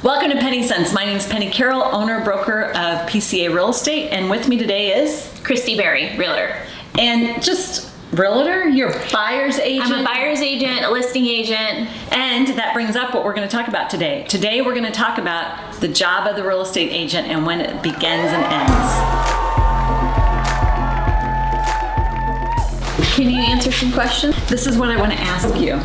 Welcome to Pennie Sense. My name is Pennie Carroll, owner broker of PCA Real Estate, and with me today is Chrysti Berry, realtor. And just realtor, you're a buyer's agent. I'm a buyer's agent, a listing agent. And that brings up what we're going to talk about today. Today we're going to talk about the job of the real estate agent and when it begins and ends. Can you answer some questions? This is what I want to ask you.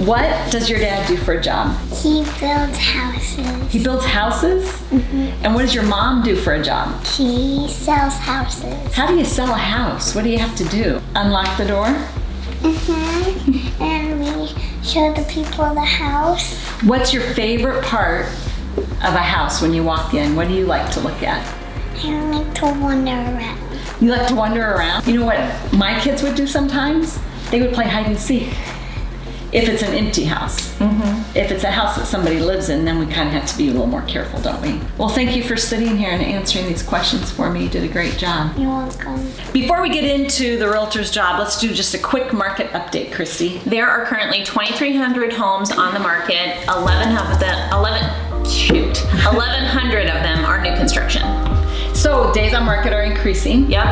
What does your dad do for a job? He builds houses. He builds houses? Mm-hmm. And what does your mom do for a job? She sells houses. How do you sell a house? What do you have to do? Unlock the door? Mm-hmm. And we show the people the house. What's your favorite part of a house when you walk in? What do you like to look at? I like to wander around. You like to wander around? You know what my kids would do sometimes? They would play hide and seek. If it's an empty house. Mm-hmm. If it's a house that somebody lives in, then we kind of have to be a little more careful, don't we? Well, thank you for sitting here and answering these questions for me. You did a great job. You're welcome. Before we get into the realtor's job, let's do just a quick market update, Chrysti. There are currently 2,300 homes on the market. 1,100 of them are new construction. So days on market are increasing. Yep.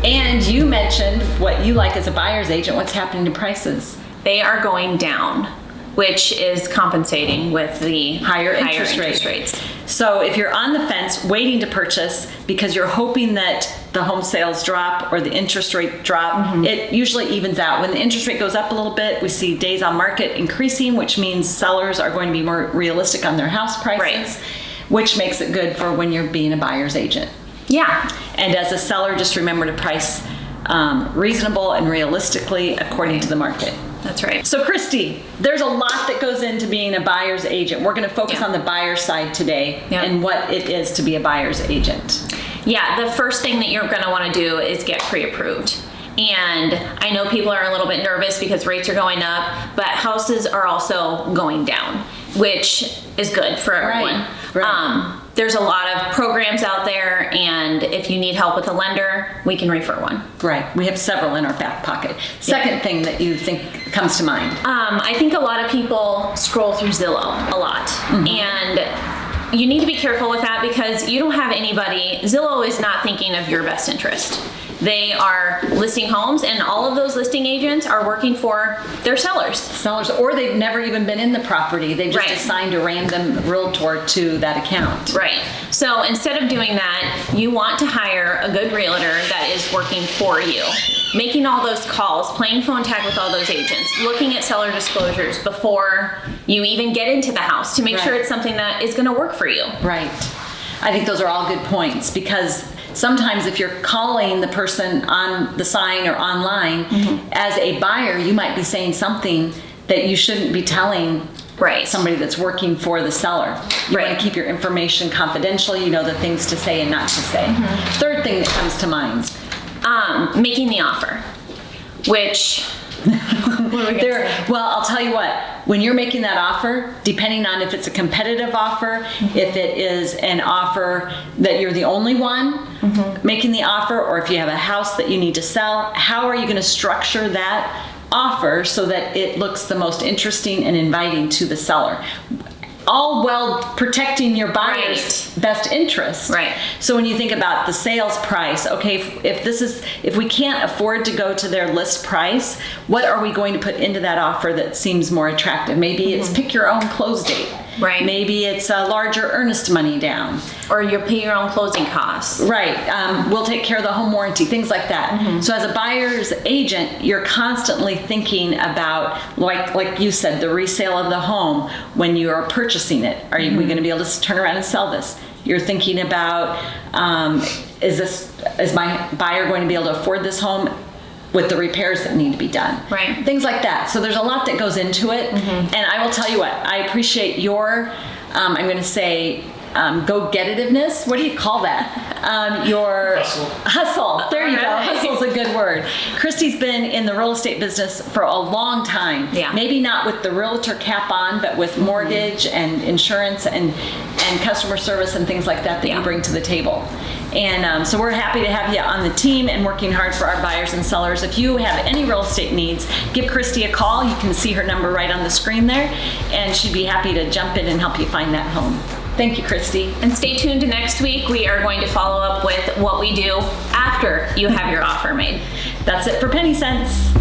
And you mentioned what you like as a buyer's agent. What's happening to prices? They are going down, which is compensating with the higher interest rates. So if you're on the fence waiting to purchase because you're hoping that the home sales drop or the interest rate drop, it usually evens out. When the interest rate goes up a little bit, we see days on market increasing, which means sellers are going to be more realistic on their house prices, which makes it good for when you're being a buyer's agent. Yeah. And as a seller, just remember to price reasonable and realistically according to the market. That's right. So Chrysti, there's a lot that goes into being a buyer's agent. We're going to focus on the buyer side today and what it is to be a buyer's agent. Yeah, the first thing that you're going to want to do is get pre-approved. And I know people are a little bit nervous because rates are going up, but houses are also going down, which is good for everyone. Right. There's a lot of programs out there, and if you need help with a lender, we can refer one. Right. We have several in our back pocket. Second thing that you think comes to mind? I think a lot of people scroll through Zillow a lot. And you need to be careful with that because you don't have anybody, Zillow is not thinking of your best interest. They are listing homes, and all of those listing agents are working for their sellers. Or they've never even been in the property. They've just assigned a random realtor to that account. Right. So instead of doing that, you want to hire a good realtor that is working for you. Making all those calls, playing phone tag with all those agents, looking at seller disclosures before you even get into the house to make sure it's something that is going to work for you. Right. I think those are all good points because sometimes if you're calling the person on the sign or online as a buyer, you might be saying something that you shouldn't be telling somebody that's working for the seller. You want to keep your information confidential. You know the things to say and not to say. Third thing that comes to mind. Making the offer, which... Well, I'll tell you what, when you're making that offer, depending on if it's a competitive offer, if it is an offer that you're the only one making the offer, or if you have a house that you need to sell, how are you going to structure that offer so that it looks the most interesting and inviting to the seller? All while protecting your buyer's best interest. Right. So when you think about the sales price, okay, if we can't afford to go to their list price, what are we going to put into that offer that seems more attractive? Maybe it's pick your own close date. Right. Maybe it's a larger earnest money down. Or you pay your own closing costs. Right. We'll take care of the home warranty, things like that. So as a buyer's agent, you're constantly thinking about, like you said, the resale of the home when you are purchasing it. Are we going to be able to turn around and sell this? You're thinking about, is my buyer going to be able to afford this home with the repairs that need to be done? Right. Things like that. So there's a lot that goes into it. And I will tell you what, I appreciate your, I'm going to say, go-get-itiveness. What do you call that? Your Hustle. hustle. There you go. All right. Hustle's a good word. Chrysti's been in the real estate business for a long time. Yeah. Maybe not with the realtor cap on, but with mortgage and insurance and customer service and things like that Yeah. you bring to the table. And so we're happy to have you on the team and working hard for our buyers and sellers. If you have any real estate needs, give Chrysti a call. You can see her number right on the screen there, and she'd be happy to jump in and help you find that home. Thank you, Chrysti. And stay tuned to next week. We are going to follow up with what we do after you have your offer made. That's it for Penny Sense.